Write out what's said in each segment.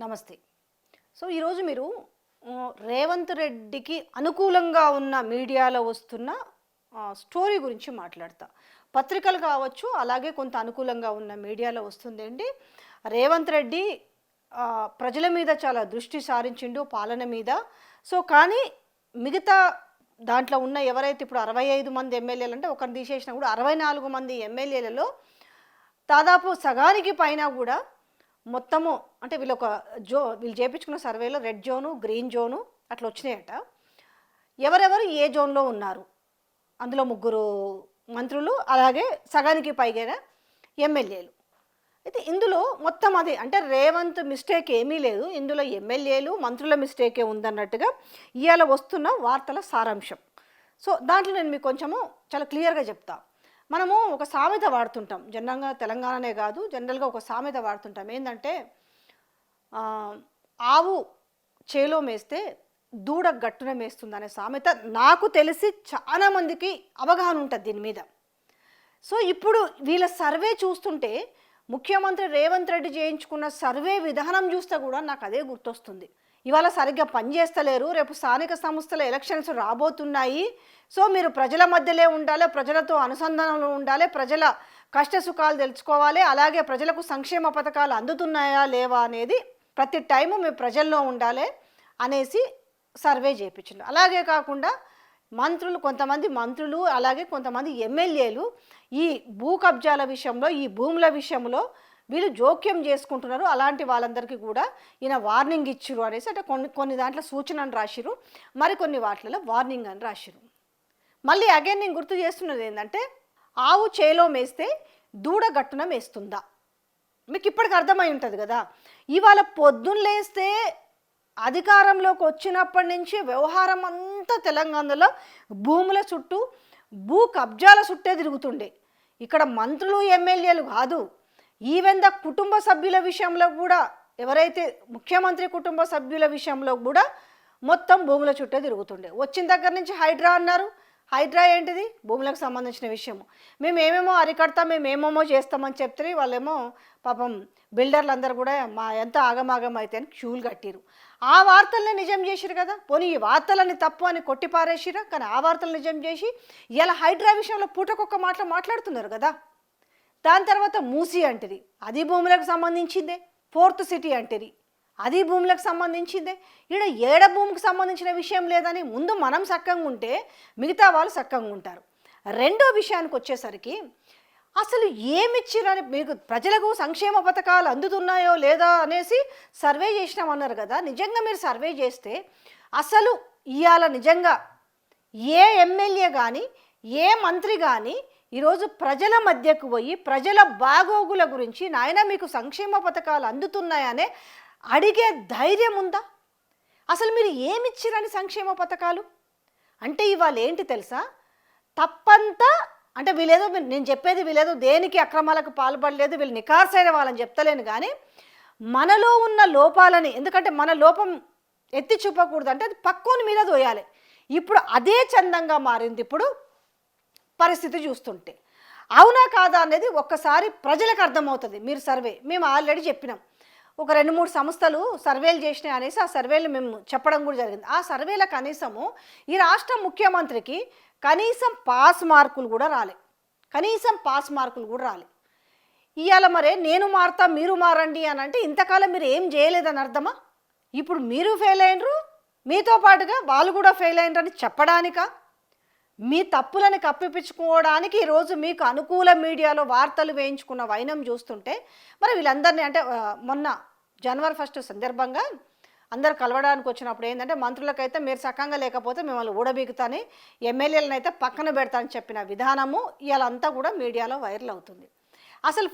నమస్తే. సో, ఈరోజు మీరు రేవంత్ రెడ్డికి అనుకూలంగా ఉన్న మీడియాలో వస్తున్న స్టోరీ గురించి మాట్లాడతా. పత్రికలు కావచ్చు, అలాగే కొంత అనుకూలంగా ఉన్న మీడియాలో వస్తుందండి. రేవంత్ రెడ్డి ప్రజల మీద చాలా దృష్టి సారించిండు పాలన మీద. సో, కానీ మిగతా దాంట్లో ఉన్న ఎవరైతే ఇప్పుడు 65 మంది ఎమ్మెల్యేలు అంటే ఒకరిని తీసేసినా కూడా 64 మంది ఎమ్మెల్యేలలో దాదాపు సగానికి పైన కూడా మొత్తము అంటే వీళ్ళు చేపించుకున్న సర్వేలో రెడ్ జోను, గ్రీన్ జోను అట్లా వచ్చినాయట. ఎవరెవరు ఏ జోన్లో ఉన్నారు అందులో ముగ్గురు మంత్రులు, అలాగే సగానికి పైగా ఎమ్మెల్యేలు. అయితే ఇందులో మొత్తం అదే అంటే రేవంత్ మిస్టేక్ ఏమీ లేదు, ఇందులో ఎమ్మెల్యేలు మంత్రుల మిస్టేకే ఉందన్నట్టుగా ఇవాళ వస్తున్న వార్తల సారాంశం. సో దాంట్లో నేను మీకు కొంచెము చాలా క్లియర్గా చెప్తా. మనము ఒక సామెత వాడుతుంటాం, జనరల్గా తెలంగాణనే కాదు, జనరల్గా ఒక సామెత వాడుతుంటాం. ఏంటంటే ఆవు చేలో మేస్తే దూడ గట్టున మేస్తుంది అనే సామెత నాకు తెలిసి చాలామందికి అవగాహన ఉంటుంది దీని మీద. సో ఇప్పుడు వీళ్ళ సర్వే చూస్తుంటే ముఖ్యమంత్రి రేవంత్ రెడ్డి చేయించుకున్న సర్వే విధానం చూస్తే కూడా నాకు అదే గుర్తొస్తుంది. ఇవాళ సరిగ్గా పనిచేస్తలేరు, రేపు స్థానిక సంస్థల ఎలక్షన్స్ రాబోతున్నాయి. సో మీరు ప్రజల మధ్యలో ఉండాలి, ప్రజలతో అనుసంధానంలో ఉండాలి, ప్రజల కష్ట సుఖాలు తెలుసుకోవాలి, అలాగే ప్రజలకు సంక్షేమ పథకాలు అందుతున్నాయా లేవా అనేది ప్రతి టైము మీరు ప్రజల్లో ఉండాలి అనేసి సర్వే చేయించిండు. అలాగే కాకుండా కొంతమంది మంత్రులు అలాగే కొంతమంది ఎమ్మెల్యేలు ఈ భూ కబ్జాల విషయంలో, ఈ భూముల విషయంలో వీళ్ళు జోక్యం చేసుకుంటున్నారు. అలాంటి వాళ్ళందరికీ కూడా ఈయన వార్నింగ్ ఇచ్చిరు అనేసి అంటే కొన్ని దాంట్లో సూచనను రాసిరు, మరికొన్ని వాటిలలో వార్నింగ్ అని రాసిరు. మళ్ళీ అగైన్ నేను గుర్తు చేస్తున్నది ఏంటంటే ఆవు చేలో మేస్తే దూడ గట్టున మేస్తుందా, మీకు ఇప్పటికి అర్థమై ఉంటుంది కదా. ఇవాళ పొద్దున్న లేస్తే అధికారంలోకి వచ్చినప్పటి నుంచి వ్యవహారం అంతా తెలంగాణలో భూముల చుట్టూ, భూ కబ్జాల చుట్టే తిరుగుతుండే. ఇక్కడ మంత్రులు ఎమ్మెల్యేలు కాదు, ఈవెన్ ద కుటుంబ సభ్యుల విషయంలో కూడా, ఎవరైతే ముఖ్యమంత్రి కుటుంబ సభ్యుల విషయంలో కూడా మొత్తం భూముల చుట్టే తిరుగుతుండే. వచ్చిన దగ్గర నుంచి హైడ్రా అన్నారు. హైడ్రా ఏంటిది? భూములకు సంబంధించిన విషయము. మేము ఏమేమో అరికడతాం, మేము ఏమేమో చేస్తామని చెప్తే వాళ్ళేమో పాపం బిల్డర్లు అందరూ కూడా ఎంత ఆగమాగం అయితే అని క్యూలు కట్టిరు. ఆ వార్తల్ని నిజం చేసిరు కదా. పోనీ ఈ వార్తలని తప్పు అని కొట్టిపారేసిరా, కానీ ఆ వార్తలు నిజం చేసి ఇలా హైడ్రా విషయంలో పూటకొక్క మాట్లాడుతున్నారు కదా. దాని తర్వాత మూసి అంటది, అది భూములకు సంబంధించిందే. ఫోర్త్ సిటీ అంటది, అది భూములకు సంబంధించిందే. ఈడ ఏడ భూమికి సంబంధించిన విషయం లేదని ముందు మనం సక్కంగా ఉంటే మిగతా వాళ్ళు సక్కంగా ఉంటారు. రెండో విషయానికి వచ్చేసరికి అసలు ఏమిచ్చిరని, మీకు ప్రజలకు సంక్షేమ పథకాలు అందుతున్నాయో లేదా అనేసి సర్వే చేసినామన్నారు కదా. నిజంగా మీరు సర్వే చేస్తే అసలు ఇవాళ నిజంగా ఏ ఎమ్మెల్యే కానీ ఏ మంత్రి కానీ ఈరోజు ప్రజల మధ్యకు పోయి ప్రజల బాగోగుల గురించి నాయన మీకు సంక్షేమ పథకాలు అందుతున్నాయనే అడిగే ధైర్యం ఉందా? అసలు మీరు ఏమిచ్చిరని సంక్షేమ పథకాలు అంటే ఇవాళ ఏంటి తెలుసా, తప్పంతా అంటే వీళ్ళేదో, నేను చెప్పేది వీళ్ళేదో దేనికి అక్రమాలకు పాల్పడలేదు, వీళ్ళు నికార్సైన వాళ్ళని చెప్తలేను, కానీ మనలో ఉన్న లోపాలని, ఎందుకంటే మన లోపం ఎత్తి చూపకూడదు, అంటే అది పక్కోని మీద దోయాలి. ఇప్పుడు అదే చందంగా మారింది ఇప్పుడు పరిస్థితి చూస్తుంటే. అవునా కాదా అనేది ఒక్కసారి ప్రజలకు అర్థమవుతుంది. మీరు సర్వే మేము ఆల్రెడీ చెప్పినాం, ఒక 2-3 సంస్థలు సర్వేలు చేసినాయి అనేసి ఆ సర్వేలు మేము చెప్పడం కూడా జరిగింది. ఆ సర్వేల కనీసము ఈ రాష్ట్ర ముఖ్యమంత్రికి కనీసం పాస్ మార్కులు కూడా రాలే, ఇవాళ మరే నేను మారుతా మీరు మారండి అని అంటే ఇంతకాలం మీరు ఏం చేయలేదని అర్థమా? ఇప్పుడు మీరు ఫెయిల్ అయినరు, మీతో పాటుగా వాళ్ళు కూడా ఫెయిల్ అయినరని చెప్పడానికా? మీ తప్పులని కప్పిపించుకోవడానికి ఈరోజు మీకు అనుకూల మీడియాలో వార్తలు వేయించుకున్న వైనం చూస్తుంటే మరి వీళ్ళందరినీ అంటే మొన్న జనవరి 1 సందర్భంగా అందరు కలవడానికి వచ్చినప్పుడు ఏంటంటే మంత్రులకైతే మీరు సక్కంగా లేకపోతే మిమ్మల్ని ఊడబీగుతాని, ఎమ్మెల్యేలను అయితే పక్కన పెడతానని చెప్పిన విధానము ఇవాళంతా కూడా మీడియాలో వైరల్ అవుతుంది. అసలు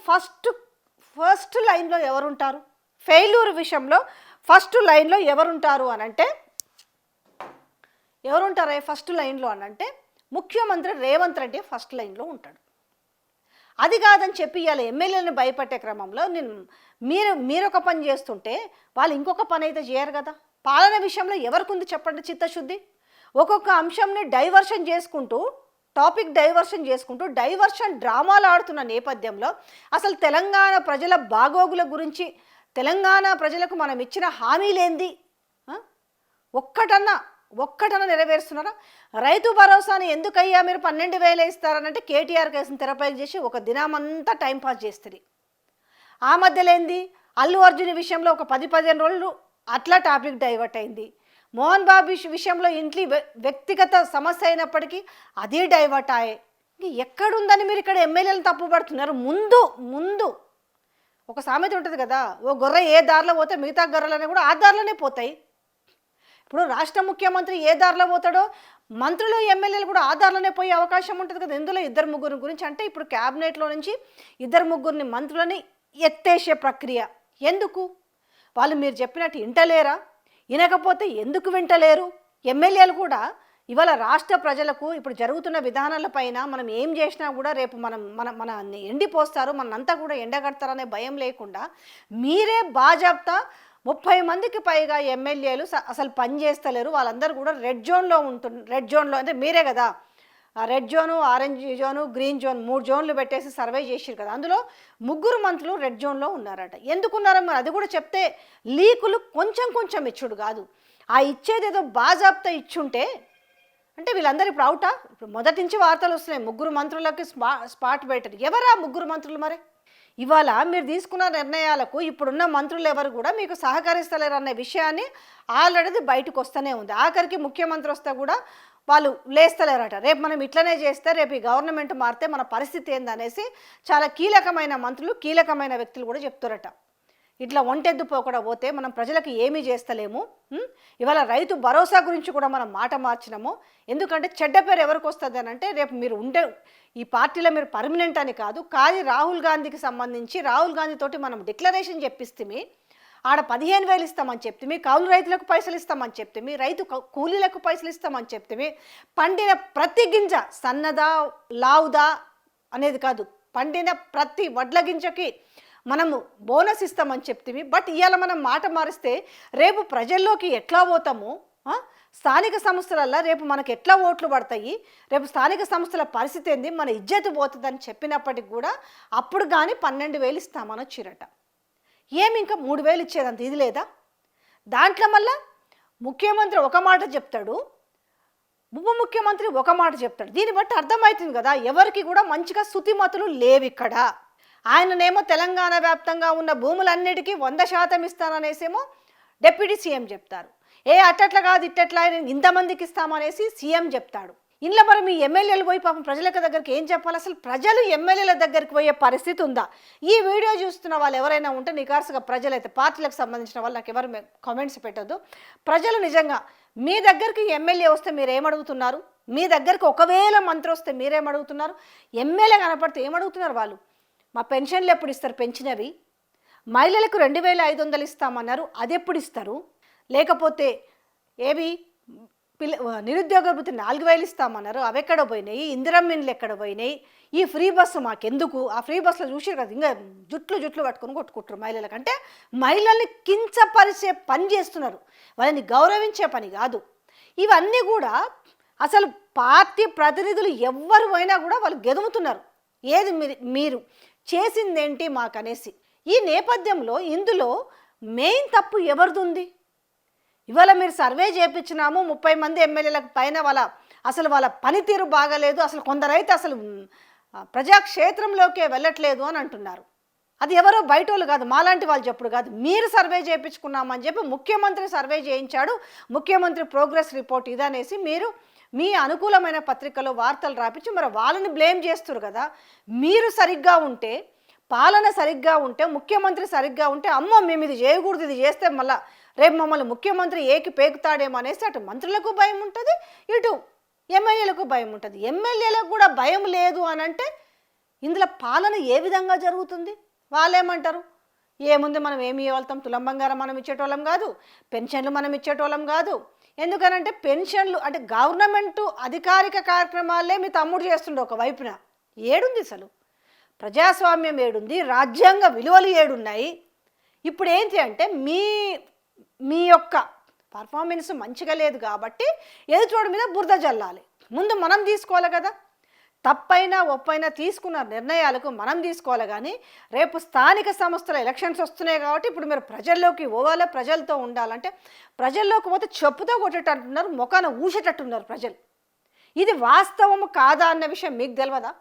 ఫస్ట్ లైన్లో ఎవరుంటారు? ఫెయిల్యూర్ విషయంలో ఫస్ట్ లైన్లో ఎవరుంటారు అని అంటే ఫస్ట్ లైన్లో అని అంటే ముఖ్యమంత్రి రేవంత్ రెడ్డి ఫస్ట్ లైన్లో ఉంటాడు. అది కాదని చెప్పి ఇవాళ ఎమ్మెల్యేలను భయపెట్టే క్రమంలో మీరు ఒక పని చేస్తుంటే వాళ్ళు ఇంకొక పని అయితే చేయరు కదా. పాలన విషయంలో ఎవరికి ఉంది చెప్పండి చిత్తశుద్ధి? ఒక్కొక్క అంశంని టాపిక్ డైవర్షన్ చేసుకుంటూ డైవర్షన్ డ్రామాలు ఆడుతున్న నేపథ్యంలో అసలు తెలంగాణ ప్రజల బాగోగుల గురించి తెలంగాణ ప్రజలకు మనం ఇచ్చిన హామీలేంది? ఆ? ఒక్కటన్నా నెరవేరుస్తున్నారా? రైతు భరోసాని ఎందుకయ్యా మీరు 12,000 ఇస్తారనంటే కేటీఆర్ కేసుని తెరపైకి చేసి ఒక దినమంతా టైంపాస్ చేస్తుంది. ఆ మధ్యలో ఏంది, అల్లు అర్జున్ విషయంలో ఒక 10-15 రోజులు అట్లా టాపిక్ డైవర్ట్ అయింది. మోహన్ బాబు విషయంలో ఇంట్లో వ్యక్తిగత సమస్య అయినప్పటికీ అది డైవర్ట్ అయ్యాయి. ఎక్కడుందని మీరు ఇక్కడ ఎమ్మెల్యేలను తప్పుపడుతున్నారు? ముందు ఒక సామెత ఉంటుంది కదా, ఓ గొర్రె ఏ దారిలో పోతే మిగతా గొర్రెలన్నీ కూడా ఆ దారిలోనే పోతాయి. ఇప్పుడు రాష్ట్ర ముఖ్యమంత్రి ఏ దారిలో పోతాడో మంత్రులు ఎమ్మెల్యేలు కూడా ఆ దారిలోనే పోయే అవకాశం ఉంటుంది కదా. ఇందులో 2-3 గురించి అంటే ఇప్పుడు క్యాబినెట్లో నుంచి 2-3 మంత్రులని ఎత్తేసే ప్రక్రియ ఎందుకు? వాళ్ళు మీరు చెప్పినట్టు వింటలేరా? వినకపోతే ఎందుకు వింటలేరు? ఎమ్మెల్యేలు కూడా ఇవాళ రాష్ట్ర ప్రజలకు ఇప్పుడు జరుగుతున్న విధానాలపైన మనం ఏం చేసినా కూడా రేపు మన ఎండిపోస్తారు, మనంతా కూడా ఎండగడతారనే భయం లేకుండా మీరే బాజాప్తా 30 మందికి పైగా ఎమ్మెల్యేలు అసలు పని చేస్తలేరు. వాళ్ళందరూ కూడా రెడ్ జోన్లో అంటే మీరే కదా red zone, orange zone, green zone 3 జోన్లు పెట్టేసి సర్వే చేసిరు కదా. అందులో 3 మంత్రులు రెడ్ జోన్లో ఉన్నారట. ఎందుకున్నారో మరి అది కూడా చెప్తే లీకులు కొంచెం ఇచ్చుడు కాదు, ఆ ఇచ్చేదేదో బాజాప్తా ఇచ్చుంటే అంటే వీళ్ళందరూ ఇప్పుడు అవుటా? ఇప్పుడు మొదటి నుంచి వార్తలు వస్తున్నాయి 3 మంత్రులకి స్పాట్ పెట్టారు. ఎవరా 3 మంత్రులు? మరి ఇవాళ మీరు తీసుకున్న నిర్ణయాలకు ఇప్పుడున్న మంత్రులు ఎవరు కూడా మీకు సహకరిస్తలేరు అనే విషయాన్ని ఆల్రెడీ బయటకు వస్తూనే ఉంది. ఆఖరికి ముఖ్యమంత్రి వస్తే కూడా వాళ్ళు లేస్తలేరట. రేపు మనం ఇట్లనే చేస్తే రేపు ఈ గవర్నమెంట్ మారితే మన పరిస్థితి ఏందనేసి చాలా కీలకమైన మంత్రులు, కీలకమైన వ్యక్తులు కూడా చెప్తారట. ఇట్లా ఒంటెద్దు పోకుండా పోతే మనం ప్రజలకు ఏమీ చేస్తలేము. ఇవాళ రైతు భరోసా గురించి కూడా మనం మాట మార్చినాము. ఎందుకంటే చెడ్డ పేరు ఎవరికి వస్తుంది అని అంటే రేపు మీరు ఉండే ఈ పార్టీలో మీరు పర్మనెంట్ అని కాదు, కానీ రాహుల్ గాంధీకి సంబంధించి రాహుల్ గాంధీ తోటి మనం డిక్లరేషన్ చెప్పిస్తే ఆడ 15,000 ఇస్తామని చెప్తే, కౌలు రైతులకు పైసలు ఇస్తామని చెప్తే, రైతు కూలీలకు పైసలు ఇస్తామని చెప్తే, పండిన ప్రతి గింజ సన్నదా లావుదా అనేది కాదు, పండిన ప్రతి వడ్ల గింజకి మనము బోనస్ ఇస్తామని చెప్తే, బట్ ఇవాళ మనం మాట మారిస్తే రేపు ప్రజల్లోకి ఎట్లా పోతాము? స్థానిక సంస్థలల్లో రేపు మనకు ఎట్లా ఓట్లు పడతాయి? రేపు స్థానిక సంస్థల పరిస్థితి ఏంది? మన ఇజ్జత్ పోతుందని చెప్పినప్పటికి కూడా అప్పుడు కానీ 12,000 ఇస్తామని వచ్చిరట. ఏమి ఇంకా 3,000 ఇచ్చేదంత ఇది లేదా? దాంట్లో మళ్ళా ముఖ్యమంత్రి ఒక మాట చెప్తాడు, ఉప ముఖ్యమంత్రి ఒక మాట చెప్తాడు. దీన్ని బట్టి అర్థమవుతుంది కదా ఎవరికి కూడా మంచిగా శుతిమతులు లేవు ఇక్కడ. ఆయననేమో తెలంగాణ వ్యాప్తంగా ఉన్న భూములన్నిటికీ 100% ఇస్తాననేసేమో డిప్యూటీ సీఎం చెప్తారు. అట్టట్లా కాదు ఇట్టట్లా ఇంతమందికి ఇస్తామనేసి సీఎం చెప్తాడు. ఇంట్లో మరి మీ ఎమ్మెల్యేలు పోయి పాపం ప్రజల దగ్గరికి ఏం చెప్పాలి? అసలు ప్రజలు ఎమ్మెల్యేల దగ్గరికి పోయే పరిస్థితి ఉందా? ఈ వీడియో చూస్తున్న వాళ్ళు ఎవరైనా ఉంటే నికార్సుగా ప్రజలైతే పార్టీలకు సంబంధించిన వాళ్ళు నాకు ఎవరు కామెంట్స్ పెట్టద్దు. ప్రజలు నిజంగా మీ దగ్గరికి ఎమ్మెల్యే వస్తే మీరు ఏమడుగుతున్నారు? మీ దగ్గరికి ఒకవేళ మంత్రి వస్తే మీరేమడుగుతున్నారు? ఎమ్మెల్యే కనపడితే ఏమడుగుతున్నారు వాళ్ళు? మా పెన్షన్లు ఎప్పుడు ఇస్తారు? పెంచినవి మహిళలకు 2,500 ఇస్తామన్నారు, అది ఎప్పుడు ఇస్తారు? లేకపోతే నిరుద్యోగ వృత్తి 4,000 ఇస్తామన్నారు, అవి ఎక్కడ పోయినాయి? ఇందిరమ్మిన్లు ఎక్కడ పోయినాయి? ఈ ఫ్రీ బస్సు మాకెందుకు? ఆ ఫ్రీ బస్సులో చూసి కదా ఇంకా జుట్లు పట్టుకొని కొట్టుకుంటారు మహిళలకు. అంటే మహిళల్ని కించపరిచే పని చేస్తున్నారు, వాళ్ళని గౌరవించే పని కాదు. ఇవన్నీ కూడా అసలు పార్టీ ప్రతినిధులు ఎవ్వరు పోయినా కూడా వాళ్ళు గెదుముతున్నారు. ఏది మీరు చేసిందేంటి మాకనేసి. ఈ నేపథ్యంలో ఇందులో మెయిన్ తప్పు ఎవరిది ఉంది? ఇవాళ మీరు సర్వే చేయించినాము 30 మంది ఎమ్మెల్యేలకు పైన వాళ్ళ పనితీరు బాగలేదు, అసలు కొందరైతే అసలు ప్రజాక్షేత్రంలోకే వెళ్ళట్లేదు అని అంటున్నారు. అది ఎవరో బయటోళ్ళు కాదు, మాలాంటి వాళ్ళు చెప్పుడు కాదు, మీరు సర్వే చేయించుకున్నామని చెప్పి ముఖ్యమంత్రి సర్వే చేయించాడు, ముఖ్యమంత్రి ప్రోగ్రెస్ రిపోర్ట్ ఇదనేసి మీరు మీ అనుకూలమైన పత్రికలో వార్తలు రాపించి మరి వాళ్ళని బ్లేమ్ చేస్తారు కదా. మీరు సరిగ్గా ఉంటే, పాలన సరిగ్గా ఉంటే, ముఖ్యమంత్రి సరిగ్గా ఉంటే అమ్మో మేము ఇది చేయకూడదు, ఇది చేస్తే మళ్ళీ రేపు మమ్మల్ని ముఖ్యమంత్రి పేకుతాడేమో అనేసి అటు మంత్రులకు భయం ఉంటుంది, ఇటు ఎమ్మెల్యేలకు భయం ఉంటుంది. ఎమ్మెల్యేలకు కూడా భయం లేదు అని అంటే ఇందులో పాలన ఏ విధంగా జరుగుతుంది? వాళ్ళేమంటారు, ఏముంది మనం ఏమి ఇవ్వగలుగుతాం, తులం బంగారం మనం ఇచ్చేటోళ్ళం కాదు, పెన్షన్లు మనం ఇచ్చేటోళ్ళం కాదు. ఎందుకనంటే పెన్షన్లు అంటే గవర్నమెంటు అధికారిక కార్యక్రమాలే మీ తమ్ముడు చేస్తుండే ఒకవైపున. ఏడుంది అసలు ప్రజాస్వామ్యం? ఏడుంది? రాజ్యాంగ విలువలు ఏడున్నాయి? ఇప్పుడు ఏంటి అంటే మీ యొక్క పర్ఫార్మెన్స్ మంచిగా లేదు కాబట్టి ఎదుటోడి మీద బురద జల్లాలి. ముందు మనం తీసుకోవాలి కదా. తప్పైనా ఒప్పైనా తీసుకున్న నిర్ణయాలకు మనం తీసుకోవాలి. కానీ రేపు స్థానిక సంస్థల ఎలక్షన్స్ వస్తున్నాయి కాబట్టి ఇప్పుడు మీరు ప్రజల్లోకి పోవాలి, ప్రజలతో ఉండాలంటే ప్రజల్లోకి పోతే చెప్పుతో కొట్టేటట్టు అంటున్నారు, మొఖాన ఊసేటట్టున్నారు ప్రజలు. ఇది వాస్తవము కాదా అన్న విషయం మీకు తెలియదా?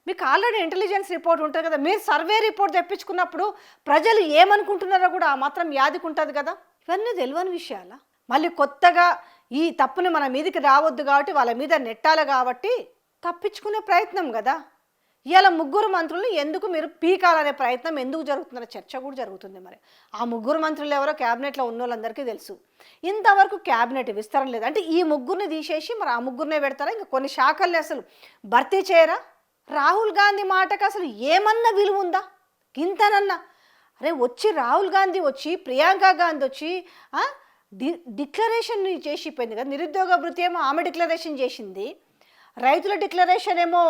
మీకు ఆల్రెడీ ఇంటెలిజెన్స్ రిపోర్ట్ ఉంటుంది కదా, మీరు సర్వే రిపోర్ట్ తెప్పించుకున్నప్పుడు ప్రజలు ఏమనుకుంటున్నారో కూడా ఆ మాత్రం యాదికి ఉంటుంది కదా. ఇవన్నీ తెలియని విషయాలా? మళ్ళీ కొత్తగా ఈ తప్పుని మన మీదకి రావద్దు కాబట్టి వాళ్ళ మీద నెట్టాలి కాబట్టి తప్పించుకునే ప్రయత్నం కదా. ఇవాళ ముగ్గురు మంత్రులు ఎందుకు మీరు పీకాలనే ప్రయత్నం ఎందుకు జరుగుతుందనే చర్చ కూడా జరుగుతుంది. మరి ఆ ముగ్గురు మంత్రులు ఎవరో క్యాబినెట్లో ఉన్న వాళ్ళందరికీ తెలుసు. ఇంతవరకు క్యాబినెట్ విస్తరణ లేదు అంటే ఈ ముగ్గురిని తీసేసి మరి ఆ ముగ్గురినే పెడతారా? ఇంకా కొన్ని శాఖల్ని అసలు భర్తీ చేయరా? రాహుల్ గాంధీ మాటకు అసలు ఏమన్నా విలువ ఉందా? ఇంతనన్నా అరే వచ్చి రాహుల్ గాంధీ వచ్చి ప్రియాంక గాంధీ వచ్చి డిక్లరేషన్ చేసిపోయింది కదా. నిరుద్యోగ భృతి ఏమో ఆమె డిక్లరేషన్ చేసింది, రైతుల డిక్లరేషన్ ఏమో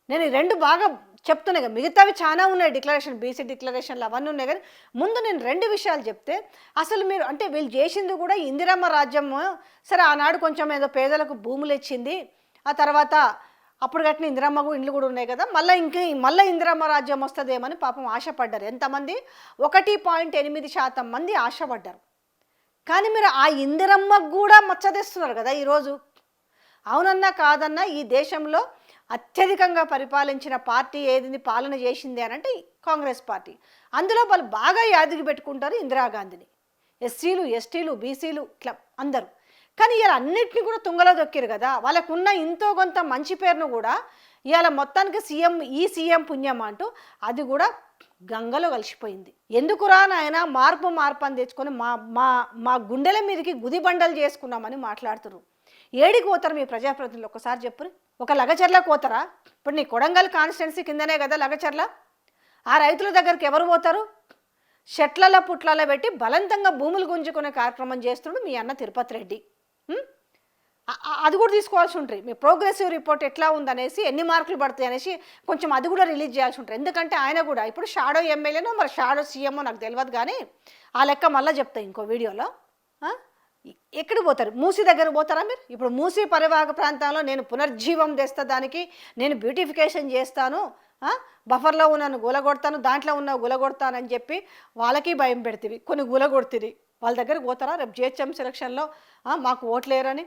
నేను రెండు బాగా చెప్తున్నాయి కదా, మిగతావి చాలా ఉన్నాయి డిక్లరేషన్, బీసీ డిక్లరేషన్లు అవన్నీ ఉన్నాయి. కానీ ముందు నేను రెండు విషయాలు చెప్తే అసలు మీరు అంటే వీళ్ళు చేసింది కూడా ఇందిరమ్మ రాజ్యం. సరే ఆనాడు కొంచెం ఏదో పేదలకు భూములు ఇచ్చింది, ఆ తర్వాత అప్పుడు కట్టిన ఇందిరమ్మకు ఇండ్లు కూడా ఉన్నాయి కదా, మళ్ళీ ఇందిరమ్మ రాజ్యం వస్తుందేమని పాపం ఆశపడ్డారు. ఎంతమంది? 1.8% మంది ఆశపడ్డారు. కానీ మీరు ఆ ఇందిరమ్మకు కూడా మచ్చదీస్తున్నారు కదా ఈరోజు. అవునన్నా కాదన్నా ఈ దేశంలో అత్యధికంగా పరిపాలించిన పార్టీ ఏది పాలన చేసింది అని అంటే కాంగ్రెస్ పార్టీ. అందులో వాళ్ళు బాగా యాదికి పెట్టుకుంటారు ఇందిరాగాంధీని, ఎస్సీలు ఎస్టీలు బీసీలు ఇట్లా అందరూ. కానీ ఇలా అన్నిటిని కూడా తుంగలో దొక్కిరు కదా. వాళ్ళకున్న ఇంతో కొంత మంచి పేరును కూడా ఇవాళ మొత్తానికి సీఎం పుణ్యం అంటూ అది కూడా గంగలో కలిసిపోయింది. ఎందుకురా నాయన మార్పు అని తెచ్చుకొని మా గుండెల మీదకి గుదిబండలు చేసుకున్నామని మాట్లాడుతున్నారు. ఏడికి పోతారు మీ ప్రజాప్రతినిధులు ఒక్కసారి చెప్పు. ఒక లగచర్లకు పోతారా? ఇప్పుడు నీ కొడంగల్ కాన్స్టిట్యున్సీ కిందనే కదా లగచర్ల. ఆ రైతుల దగ్గరికి ఎవరు పోతారు? షెట్లలో పుట్లలో పెట్టి బలవంతంగా భూములు గుంజుకునే కార్యక్రమం చేస్తున్నాడు మీ అన్న తిరుపతి రెడ్డి. అది కూడా తీసుకోవాల్సి ఉంటుంది. మీ ప్రోగ్రెసివ్ రిపోర్ట్ ఎట్లా ఉందనేసి, ఎన్ని మార్కులు పడతాయి అనేసి కొంచెం అది కూడా రిలీజ్ చేయాల్సి ఉంటుంది. ఎందుకంటే ఆయన కూడా ఇప్పుడు షాడో ఎమ్మెల్యేనో మరి షాడో సీఎంఓ నాకు తెలియదు, కానీ ఆ లెక్క మళ్ళీ చెప్తా ఇంకో వీడియోలో. ఎక్కడికి పోతారు? మూసీ దగ్గర పోతారా మీరు? ఇప్పుడు మూసీ పరివాహక ప్రాంతంలో నేను పునర్జీవం తెస్తా, దానికి నేను బ్యూటిఫికేషన్ చేస్తాను, బఫర్లో ఉన్నాను గులగొడతాను, దాంట్లో ఉన్న గులగొడతానని చెప్పి వాళ్ళకి భయం పెడుతుంది, కొన్ని గులగొడుతుంది. వాళ్ళ దగ్గరకు పోతారా? రేపు జిహెచ్ఎం సెలక్షన్లో మాకు ఓట్లేరని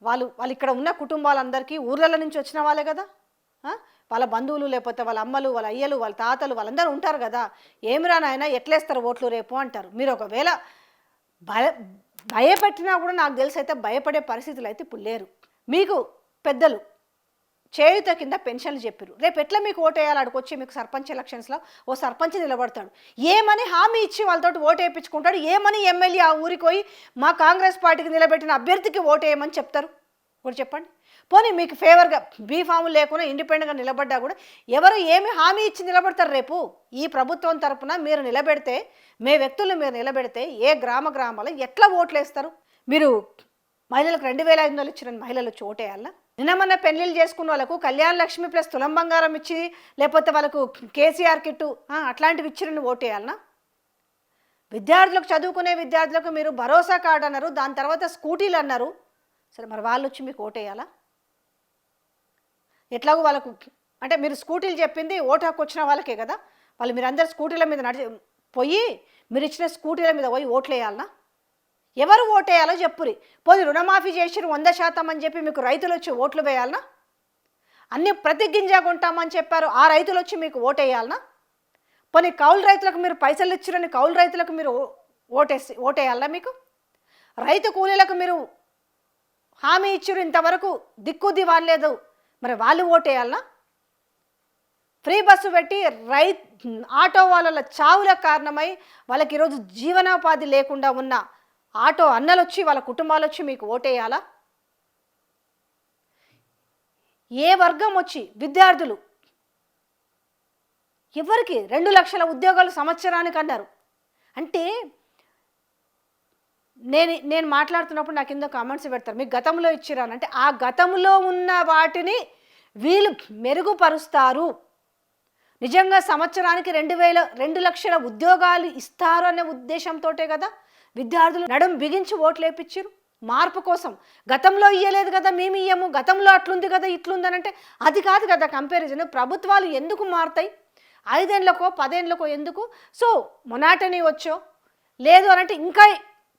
వాళ్ళు ఇక్కడ ఉన్న కుటుంబాలందరికీ ఊర్ల నుంచి వచ్చిన వాళ్ళే కదా, వాళ్ళ బంధువులు లేకపోతే వాళ్ళ అమ్మలు వాళ్ళ అయ్యలు వాళ్ళ తాతలు వాళ్ళందరూ ఉంటారు కదా. ఏమిరా నాయన ఎట్లేస్తారు ఓట్లు రేపు అంటారు. మీరు ఒకవేళ భయపెట్టినా కూడా నాకు తెలిసి అయితే భయపడే పరిస్థితులు అయితే ఇప్పుడు లేరు. మీకు పెద్దలు చేయుత కింద పెన్షన్లు చెప్పారు. రేపు ఎట్లా మీకు ఓటు వేయాలి? అక్కడికి మీకు సర్పంచ్ ఎలక్షన్స్లో ఓ సర్పంచ్ నిలబడతాడు, ఏమని హామీ ఇచ్చి వాళ్ళతో ఓటు వేయించుకుంటాడు, ఏమని ఎమ్మెల్యే ఆ ఊరికి పోయి మా కాంగ్రెస్ పార్టీకి నిలబెట్టిన అభ్యర్థికి ఓటు వేయమని చెప్తారు? ఒకటి చెప్పండి. పోనీ మీకు ఫేవర్గా బీఫాములు లేకుండా ఇండిపెండెంట్గా నిలబడ్డా కూడా ఎవరు ఏమి హామీ ఇచ్చి నిలబడతారు? రేపు ఈ ప్రభుత్వం తరఫున మీరు నిలబెడితే, మీ వ్యక్తులు మీరు నిలబెడితే ఏ గ్రామాల్లో ఎట్లా ఓట్లు వేస్తారు? మీరు మహిళలకు 2,500 ఇచ్చిన మహిళలు వచ్చి ఓటేయాలా? నిన్నమన్న పెళ్లిళ్ళు చేసుకున్న వాళ్ళకు కళ్యాణ లక్ష్మి ప్లస్ తులం బంగారం ఇచ్చి, లేకపోతే వాళ్ళకు కేసీఆర్ కిట్టు అట్లాంటివి ఇచ్చిరని ఓటేయాలనా? విద్యార్థులకు, చదువుకునే విద్యార్థులకు మీరు భరోసా కార్డు అన్నారు, దాని తర్వాత స్కూటీలు అన్నారు. సరే మరి వాళ్ళు వచ్చి మీకు ఓటేయాలా? ఎట్లాగో వాళ్ళకు అంటే మీరు స్కూటీలు చెప్పింది ఓటు హక్కు వచ్చిన వాళ్ళకే కదా. వాళ్ళు మీరందరూ స్కూటీల మీద పోయి మీరు ఇచ్చిన స్కూటీల మీద పోయి ఓట్లు వేయాలనా? ఎవరు ఓటేయాలో చెప్పురి. పోయి రుణమాఫీ చేసిరు 100% అని చెప్పి మీకు రైతులు వచ్చి ఓట్లు వేయాలనా? అన్ని ప్రతి గింజ కొంటామని చెప్పారు, ఆ రైతులు వచ్చి మీకు ఓటేయాలనా? పోనీ కౌలు రైతులకు మీరు పైసలు ఇచ్చిరని కౌలు రైతులకు మీరు ఓటేయాలనా? మీకు రైతు కూలీలకు మీరు హామీ ఇచ్చిరు, ఇంతవరకు దిక్కు దివాలేదు, మరి వాళ్ళు ఓటేయాలనా? ఫ్రీ బస్సు పెట్టి ఆటో వాళ్ళ చావులకు కారణమై వాళ్ళకి ఈరోజు జీవనోపాధి లేకుండా ఉన్న ఆటో అన్నలు వచ్చి వాళ్ళ కుటుంబాలు వచ్చి మీకు ఓటేయాలా? ఏ వర్గం వచ్చి విద్యార్థులు ఎవరికి 2 లక్షల ఉద్యోగాలు సంవత్సరానికి అన్నారు అంటే నేను మాట్లాడుతున్నప్పుడు నాకు కింద కామెంట్స్ పెడతారు, మీకు గతంలో ఇచ్చిరానంటే ఆ గతంలో ఉన్న వాటిని వీళ్ళు మెరుగుపరుస్తారు. నిజంగా సంవత్సరానికి 2 లక్షల ఉద్యోగాలు ఇస్తారు అనే ఉద్దేశంతో కదా విద్యార్థులు నడుం బిగించి ఓట్లు వేయించారు. మార్పు కోసం. గతంలో ఇయ్యలేదు కదా, మేము ఇయ్యము, గతంలో అట్లుంది కదా, ఇట్లుందని అంటే అది కాదు కదా కంపారిజన్. ప్రభుత్వాలు ఎందుకు మారుతాయి? 5 ఏళ్లకో 10 ఏళ్లకో ఎందుకు? సో మొనాటనీ వచ్చో లేదు అని అంటే ఇంకా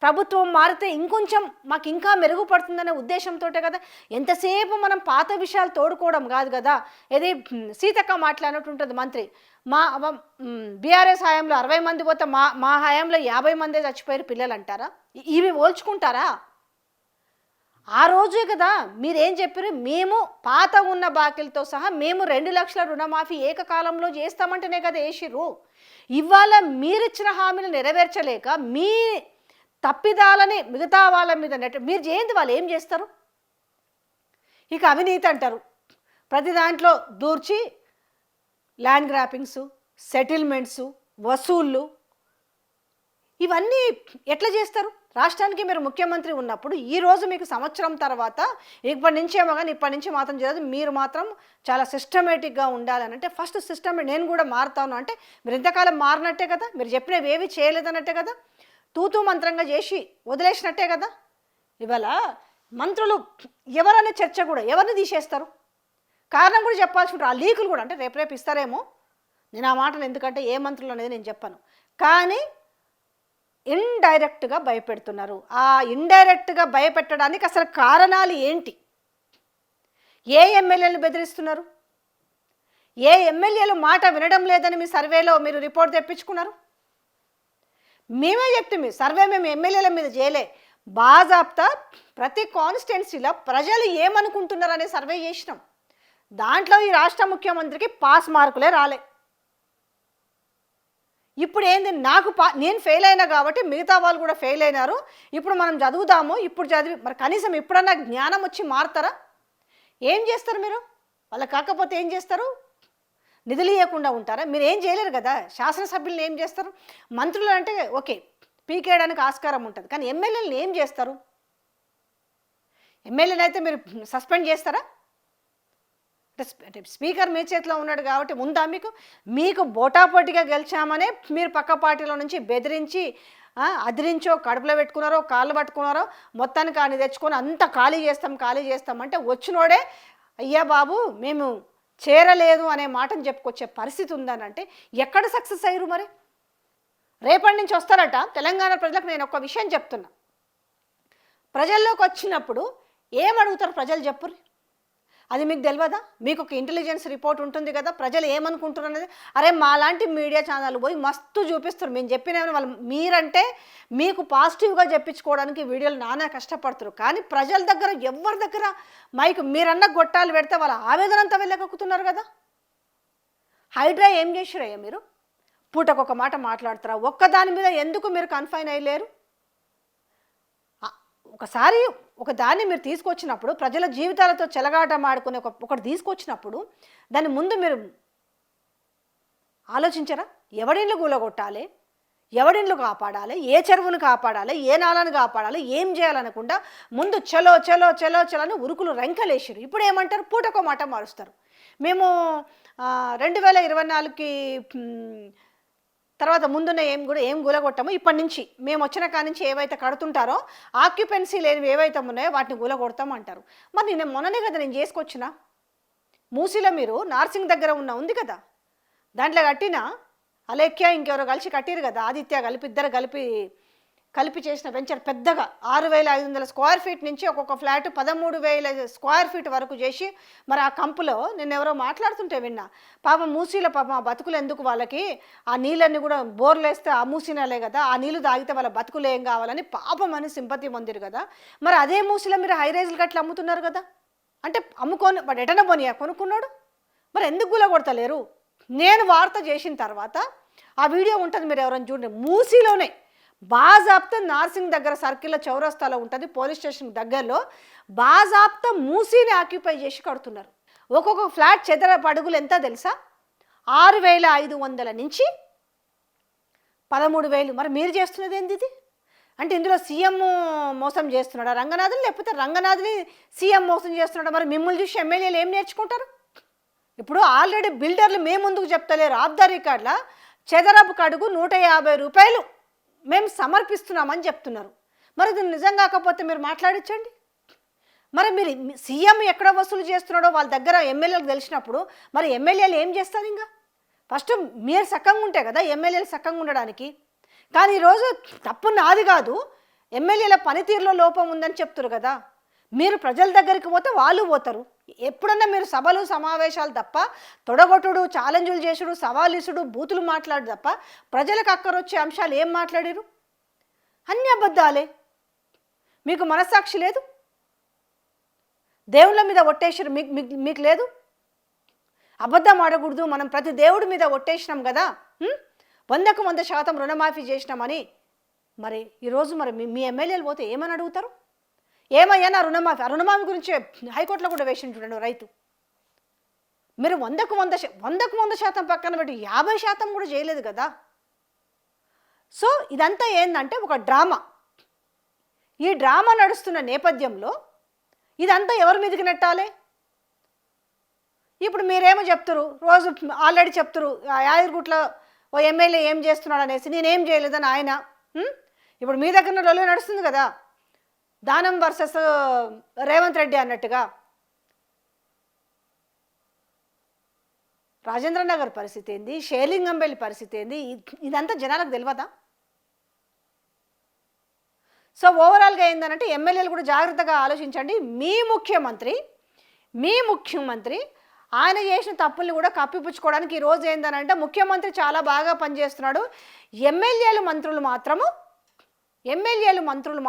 ప్రభుత్వం మారితే ఇంకొంచెం మాకు ఇంకా మెరుగుపడుతుందనే ఉద్దేశంతో కదా. ఎంతసేపు మనం పాత విషయాలు తోడుకోవడం కాదు కదా. ఇది సీతక్క మాట్లాడినట్టు ఉంటుంది మంత్రి. మా బీఆర్ఎస్ హయాంలో 60 మంది పోతే మా హయాంలో 50 మందే చచ్చిపోయారు పిల్లలు అంటారా? ఇవి పోల్చుకుంటారా? ఆ రోజే కదా మీరేం చెప్పారు, మేము పాత ఉన్న బాకీలతో సహా మేము 2 లక్షల రుణమాఫీ ఏకకాలంలో చేస్తామంటేనే కదా వేసిర్రు. ఇవాళ మీరిచ్చిన హామీలు నెరవేర్చలేక మీ తప్పిదాలని మిగతా వాళ్ళ మీద మీరు చేయండి, వాళ్ళు ఏం చేస్తారు? ఇక అవినీతి అంటారు. ప్రతి దాంట్లో దూర్చి ల్యాండ్ గ్రాపింగ్స్, సెటిల్మెంట్స్, వసూళ్ళు, ఇవన్నీ ఎట్లా చేస్తారు? రాష్ట్రానికి మీరు ముఖ్యమంత్రి ఉన్నప్పుడు ఈరోజు మీకు సంవత్సరం తర్వాత ఇప్పటి నుంచేమో కానీ ఇప్పటి నుంచి మాత్రం చేయదు, మీరు మాత్రం చాలా సిస్టమేటిక్గా ఉండాలని అంటే ఫస్ట్ సిస్టమ్ నేను కూడా మారుతాను అంటే మీరు ఇంతకాలం మారినట్టే కదా, మీరు చెప్పినవి ఏవి చేయలేదన్నట్టే కదా, తూతూ మంత్రంగా చేసి వదిలేసినట్టే కదా. ఇవాళ మంత్రులు ఎవరనే చర్చ కూడా ఎవరిని తీసేస్తారు? కారణం కూడా చెప్పాల్సి ఉంటుంది. ఆ లీకులు కూడా అంటే రేపు ఇస్తారేమో, నేను ఆ మాటను ఎందుకంటే ఏ మంత్రులు అనేది నేను చెప్పాను, కానీ ఇండైరెక్ట్గా భయపెడుతున్నారు. ఆ ఇండైరెక్ట్గా భయపెట్టడానికి అసలు కారణాలు ఏంటి? ఏ ఎమ్మెల్యేలు బెదిరిస్తున్నారు? ఏ ఎమ్మెల్యేలు మాట వినడం లేదని మీ సర్వేలో మీరు రిపోర్ట్ తెప్పించుకున్నారు? మేమే చెప్తే సర్వే మేము ఎమ్మెల్యేల మీద చేయలే, బాజాబ్తా ప్రతి కాన్స్టిట్యున్సీలో ప్రజలు ఏమనుకుంటున్నారు అనే సర్వే చేసినాం. దాంట్లో ఈ రాష్ట్ర ముఖ్యమంత్రికి పాస్ మార్కులే రాలే. ఇప్పుడు ఏంది, నేను ఫెయిల్ అయినా కాబట్టి మిగతా వాళ్ళు కూడా ఫెయిల్ అయినారు, ఇప్పుడు మనం చదువుదాము, ఇప్పుడు చదివి మరి కనీసం ఇప్పుడన్నా జ్ఞానం వచ్చి మారుతారా? ఏం చేస్తారు మీరు? వాళ్ళకి కాకపోతే ఏం చేస్తారు? నిధులు ఇవ్వకుండా ఉంటారా? మీరు ఏం చేయలేరు కదా. శాసనసభ్యులను ఏం చేస్తారు? మంత్రులు అంటే ఓకే పీకేయడానికి ఆస్కారం ఉంటుంది, కానీ ఎమ్మెల్యేలను ఏం చేస్తారు? ఎమ్మెల్యేని అయితే మీరు సస్పెండ్ చేస్తారా? అంటే స్పీకర్ మీ చేతిలో ఉన్నాడు కాబట్టి ఉందా మీకు బోటాపోటీగా గెలిచామనే మీరు పక్క పార్టీలో నుంచి బెదిరించి అదిరించో కడుపులో పెట్టుకున్నారో కాళ్ళు పట్టుకున్నారో మొత్తాన్ని కానీ తెచ్చుకొని అంత ఖాళీ చేస్తాం అంటే వచ్చినోడే అయ్యా బాబు మేము చేరలేదు అనే మాటను చెప్పుకొచ్చే పరిస్థితి ఉందని అంటే ఎక్కడ సక్సెస్ అయ్యారు? మరి రేపటి నుంచి వస్తారట తెలంగాణ ప్రజలకు. నేను ఒక విషయం చెప్తున్నా, ప్రజల్లోకి వచ్చినప్పుడు ఏమడుగుతారు ప్రజలు చెప్పుర్రి? అది మీకు తెలియదా? మీకు ఒక ఇంటెలిజెన్స్ రిపోర్ట్ ఉంటుంది కదా, ప్రజలు ఏమనుకుంటున్నారు అనేది. అరే మాలాంటి మీడియా ఛానల్ పోయి మస్తు చూపిస్తారు, మేము చెప్పినవి వాళ్ళు మీరంటే మీకు పాజిటివ్గా చెప్పించుకోవడానికి వీడియోలు నానా కష్టపడతారు, కానీ ప్రజల దగ్గర ఎవరి దగ్గర మైకు మీరన్న గొట్టాలు పెడితే వాళ్ళ ఆవేదన అంతా వెళ్ళగక్కుతున్నారు కదా. హైడ్రా ఏం చేసిరయ్యా మీరు? పూటకొక మాట మాట్లాడతారా? ఒక్కదాని మీద ఎందుకు మీరు కన్ఫైన్ అయ్యలేరు? ఒకసారి ఒక దాన్ని మీరు తీసుకొచ్చినప్పుడు ప్రజల జీవితాలతో చెలగాటం ఆడుకునే ఒకటి తీసుకొచ్చినప్పుడు దాని ముందు మీరు ఆలోచించరా? ఎవడిండ్లు కూలగొట్టాలి, ఎవడిండ్లు కాపాడాలి, ఏ చెరువును కాపాడాలి, ఏ నాలను కాపాడాలి, ఏం చేయాలనకుండా ముందు చలో చలో చలో చలో అని ఉరుకులు రెంకలేసారు. ఇప్పుడు ఏమంటారు? పూటకో మాట మారుస్తారు. మేము 2024కి తర్వాత ముందున్న ఏం గులగొట్టామో ఇప్పటి నుంచి మేము వచ్చిన కాడి నుంచి ఏవైతే కడుతుంటారో ఆక్యుపెన్సీ లేనివి ఏవైతే ఉన్నాయో వాటిని గులగొడతాం అంటారు. మరి నేను మొన్ననే కదా నేను చేసుకొచ్చిన మూసీలో మీరు నార్సింగ్ దగ్గర ఉంది కదా, దాంట్లో కట్టిన అలేఖ్య ఇంకెవరో కలిసి కట్టిరు కదా, ఆదిత్య ఇద్దరు కలిపి చేసిన వెంచర్ పెద్దగా 6,500 స్క్వేర్ ఫీట్ నుంచి ఒక్కొక్క ఫ్లాట్ 13,000 స్క్వేర్ ఫీట్ వరకు చేసి మరి ఆ కంపులో నేను ఎవరో మాట్లాడుతుంటే విన్నా. పాపం మూసీల పాపం ఆ బతుకులు ఎందుకు వాళ్ళకి, ఆ నీళ్ళన్నీ కూడా బోర్లు వేస్తే ఆ మూసినాలే కదా, ఆ నీళ్ళు తాగితే వాళ్ళ బతుకులు ఏం కావాలని పాపం అని సింపతి పొందిరు కదా. మరి అదే మూసీలో మీరు హైరైజులు గట్లా అమ్ముతున్నారు కదా, అంటే అమ్ముకొని వాడు ఎటన పోనీయా కొనుక్కున్నాడు, మరి ఎందుకు గుల కొడతలేరు? నేను వార్త చేసిన తర్వాత ఆ వీడియో ఉంటుంది, మీరు ఎవరైనా చూడండి. మూసీలోనే బాజాబ్తా నార్సింగ్ దగ్గర సర్కిల్లో చౌరస్తాలో ఉంటుంది, పోలీస్ స్టేషన్ దగ్గరలో బాజాబ్తా మూసీని ఆక్యుపై చేసి కడుతున్నారు. ఒక్కొక్క ఫ్లాట్ చదరపు అడుగులు ఎంత తెలుసా? 6,500 నుంచి 13,000. మరి మీరు చేస్తున్నది ఏంది ఇది? అంటే ఇందులో సీఎం మోసం చేస్తున్నాడా రంగనాథుని, లేకపోతే రంగనాథుని సీఎం మోసం చేస్తున్నాడా? మరి మిమ్మల్ని చూసి ఎమ్మెల్యేలు ఏం నేర్చుకుంటారు? ఇప్పుడు ఆల్రెడీ బిల్డర్లు మేము ముందుకు చెప్తలేరు, ఆఫ్ ద రికార్డ్లా చదరపు అడుగు 150 రూపాయలు మేము సమర్పిస్తున్నామని చెప్తున్నారు. మరి ఇది నిజం కాకపోతే మీరు మాట్లాడించండి. మరి మీరు సీఎం ఎక్కడ వసూలు చేస్తున్నాడో వాళ్ళ దగ్గర ఎమ్మెల్యేలకు తెలిసినప్పుడు మరి ఎమ్మెల్యేలు ఏం చేస్తారు? ఇంకా ఫస్ట్ మీరు సక్కంగా ఉంటే కదా ఎమ్మెల్యేలు సక్కంగా ఉండడానికి. కానీ ఈరోజు తప్పు నాది కాదు, ఎమ్మెల్యేల పనితీరులో లోపం ఉందని చెప్తారు కదా. మీరు ప్రజల దగ్గరికి పోతే వాళ్ళు పోతారు. ఎప్పుడన్నా మీరు సభలు సమావేశాలు తప్ప తొడగొట్టుడు, ఛాలెంజులు చేసుడు, సవాలిసుడు, బూతులు మాట్లాడు తప్ప ప్రజలకు అక్కరొచ్చే అంశాలు ఏం మాట్లాడారు? అన్ని అబద్ధాలే. మీకు మనస్సాక్షి లేదు, దేవుళ్ళ మీద ఒట్టేసారు, మీకు లేదు. అబద్ధం ఆడకూడదు, మనం ప్రతి దేవుడి మీద ఒట్టేసినాం కదా, 100కు 100% రుణమాఫీ చేసినామని. మరి ఈరోజు మరి మీ ఎమ్మెల్యేలు పోతే ఏమని అడుగుతారు? ఏమయ్యా నా రుణమాఫీ గురించి హైకోర్టులో కూడా వేసి చూడండి రైతు. మీరు 100కు 100% పక్కన పెట్టి 50% కూడా చేయలేదు కదా. సో ఇదంతా ఏంటంటే ఒక డ్రామా. ఈ డ్రామా నడుస్తున్న నేపథ్యంలో ఇదంతా ఎవరి మీదకి నెట్టాలి? ఇప్పుడు మీరేమో చెప్తారు, రోజు ఆల్రెడీ చెప్తారు యాదగిరిగుట్టలో ఓ ఎమ్మెల్యే ఏం చేస్తున్నాడు అనేసి, నేనేం చేయలేదని ఆయన. ఇప్పుడు మీ దగ్గర లొల్లి నడుస్తుంది కదా, దానం వర్సెస్ రేవంత్ రెడ్డి అన్నట్టుగా. రాజేంద్ర నగర్ పరిస్థితి ఏంది, షేర్లింగంపల్లి పరిస్థితి ఏంది, ఇదంతా జనాలకు తెలియదా? సో ఓవరాల్గా ఏంటంటే ఎమ్మెల్యేలు కూడా జాగ్రత్తగా ఆలోచించండి. మీ ముఖ్యమంత్రి ఆయన చేసిన తప్పుల్ని కూడా కప్పిపుచ్చుకోవడానికి ఈరోజు ఏంటనంటే ముఖ్యమంత్రి చాలా బాగా పనిచేస్తున్నాడు, ఎమ్మెల్యేలు మంత్రులు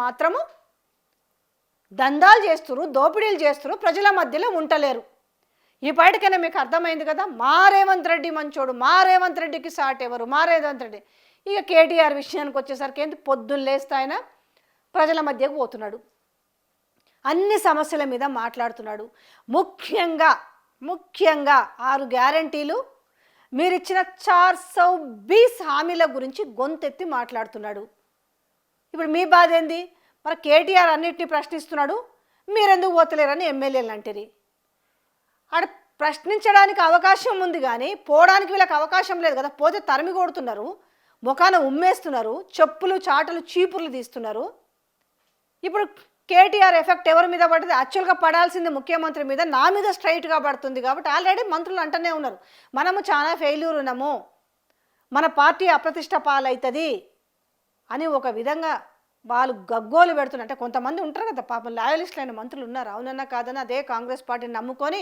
మాత్రము దందాలు చేస్తున్నారు, దోపిడీలు చేస్తున్నారు, ప్రజల మధ్యలో ఉండలేరు. ఈ పాటికైనా మీకు అర్థమైంది కదా, మా రేవంత్ రెడ్డి మంచోడు, మా రేవంత్ రెడ్డికి సాట్ ఎవరు, మా రేవంత్ రెడ్డి. ఇక కేటీఆర్ విషయానికి వచ్చేసరికి ఏంటి, పొద్దున్న లేస్తే ఆయన ప్రజల మధ్యకు పోతున్నాడు, అన్ని సమస్యల మీద మాట్లాడుతున్నాడు. ముఖ్యంగా 6 గ్యారంటీలు, మీరిచ్చిన 420 హామీల గురించి గొంతెత్తి మాట్లాడుతున్నాడు. ఇప్పుడు మీ బాధ ఏంది? మరి కేటీఆర్ అన్నిటినీ ప్రశ్నిస్తున్నాడు, మీరెందుకు పోతలేరని ఎమ్మెల్యేలు అంటారు. ఆడ ప్రశ్నించడానికి అవకాశం ఉంది కానీ పోవడానికి వీళ్ళకి అవకాశం లేదు కదా. పోతే తరిమి కొడుతున్నారు, ముఖాన ఉమ్మేస్తున్నారు, చెప్పులు చాటలు చీపుర్లు తీస్తున్నారు. ఇప్పుడు కేటీఆర్ ఎఫెక్ట్ ఎవరి మీద పడుతుంది? యాక్చువల్గా పడాల్సింది ముఖ్యమంత్రి మీద, నా మీద స్ట్రైట్గా పడుతుంది. కాబట్టి ఆల్రెడీ మంత్రులు అంటూనే ఉన్నారు, మనము చాలా ఫెయిల్యూర్ ఉన్నాము, మన పార్టీ అప్రతిష్ట పాలవుతుంది అని. ఒక విధంగా వాళ్ళు గగ్గోలు పెడుతున్నారు. అంటే కొంతమంది ఉంటారు కదా పాపం, లాయలిస్టులు అయిన మంత్రులు ఉన్నారు, అవునన్నా కాదన్నా అదే కాంగ్రెస్ పార్టీని నమ్ముకొని,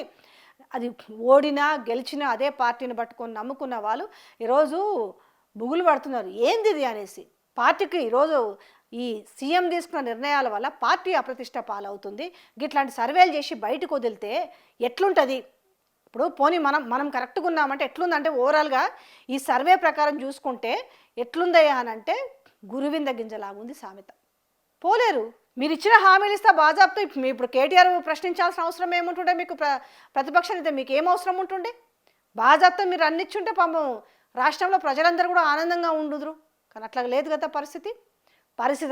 అది ఓడినా గెలిచినా అదే పార్టీని పట్టుకొని నమ్ముకున్న వాళ్ళు ఈరోజు బుగులు పడుతున్నారు, ఏంది ఇది అనేసి. పార్టీకి ఈరోజు ఈ సీఎం తీసుకున్న నిర్ణయాల వల్ల పార్టీ అప్రతిష్ట పాలవుతుంది. ఇట్లాంటి సర్వేలు చేసి బయటకు వదిలితే ఎట్లుంటుంది? ఇప్పుడు పోనీ మనం కరెక్ట్గా ఉన్నామంటే ఎట్లుందంటే ఓవరాల్గా ఈ సర్వే ప్రకారం చూసుకుంటే ఎట్లుందయ్యా అని అంటే గురువింద గింజలాగుంది సామెత. పోలేరు. మీరు ఇచ్చిన హామీలు ఇస్తే బాజాబ్తో ఇప్పుడు కేటీఆర్ ప్రశ్నించాల్సిన అవసరం ఏముంటుండే? మీకు ప్రతిపక్షాన్ని మీకు ఏం అవసరం ఉంటుండే? బాజాబ్తో మీరు అన్నిచ్చుంటే పాపం రాష్ట్రంలో ప్రజలందరూ కూడా ఆనందంగా ఉండుదురు. కానీ అట్లా లేదు కదా పరిస్థితి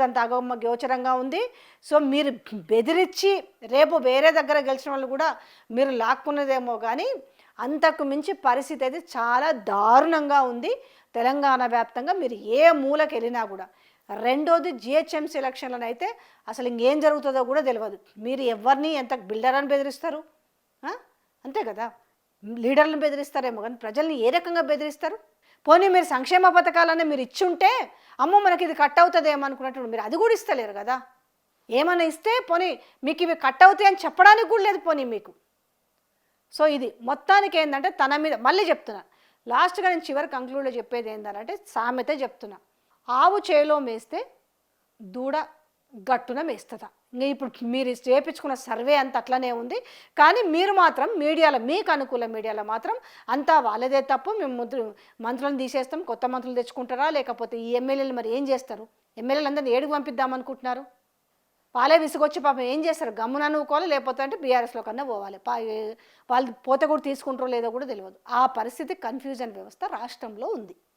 అంతా అగమ్మ గోచరంగా ఉంది. సో మీరు బెదిరించి రేపు వేరే దగ్గర గెలిచిన వాళ్ళు కూడా మీరు లాక్కున్నదేమో కానీ అంతకు మించి పరిస్థితి అయితే చాలా దారుణంగా ఉంది తెలంగాణ వ్యాప్తంగా. మీరు ఏ మూలకి వెళ్ళినా కూడా. రెండోది జిహెచ్ఎంసీ ఎలక్షన్లను అయితే అసలు ఇంకేం జరుగుతుందో కూడా తెలియదు. మీరు ఎవరిని ఎంత బిల్డర్ని బెదిరిస్తారు? అంతే కదా, లీడర్లను బెదిరిస్తారేమో కానీ ప్రజల్ని ఏ రకంగా బెదిరిస్తారు? పోనీ మీరు సంక్షేమ పథకాలనే మీరు ఇచ్చుంటే అమ్మో మనకి ఇది కట్ అవుతుందేమో అనుకున్నట్టు మీరు అది కూడా ఇస్తలేరు కదా. ఏమన్నా ఇస్తే పోనీ మీకు ఇవి కట్ అవుతాయి అని చెప్పడానికి కూడా లేదు పోనీ మీకు. సో ఇది మొత్తానికి ఏంటంటే తన మీద మళ్ళీ చెప్తున్నా, లాస్ట్గా నేను చివరి కంక్లూడ్లో చెప్పేది ఏంటంటే సామెత చెప్తున్నా, ఆవు చేలో మేస్తే దూడ గట్టున మేస్తుందా. ఇంకా ఇప్పుడు మీరు చేయించుకున్న సర్వే అంత అట్లనే ఉంది. కానీ మీరు మాత్రం మీడియాలో, మీకు అనుకూల మీడియాలో మాత్రం అంతా వాళ్ళదే తప్పు, మేము మంత్రులను తీసేస్తాం, కొత్త మంత్రులు తెచ్చుకుంటారా, లేకపోతే ఈ ఎమ్మెల్యేలు మరి ఏం చేస్తారు? ఎమ్మెల్యేలు అందరినీ ఏడుగు పంపిద్దాం అనుకుంటున్నారు? వాళ్ళే విసుగొచ్చి పాపం ఏం చేస్తారు? గమ్మున అనుకోవాలి, లేకపోతే అంటే బీఆర్ఎస్లో కన్నా పోవాలి. వాళ్ళు పోతే కూడా తీసుకుంటారో లేదో కూడా తెలియదు. ఆ పరిస్థితి కన్ఫ్యూజన్ వ్యవస్థ రాష్ట్రంలో ఉంది.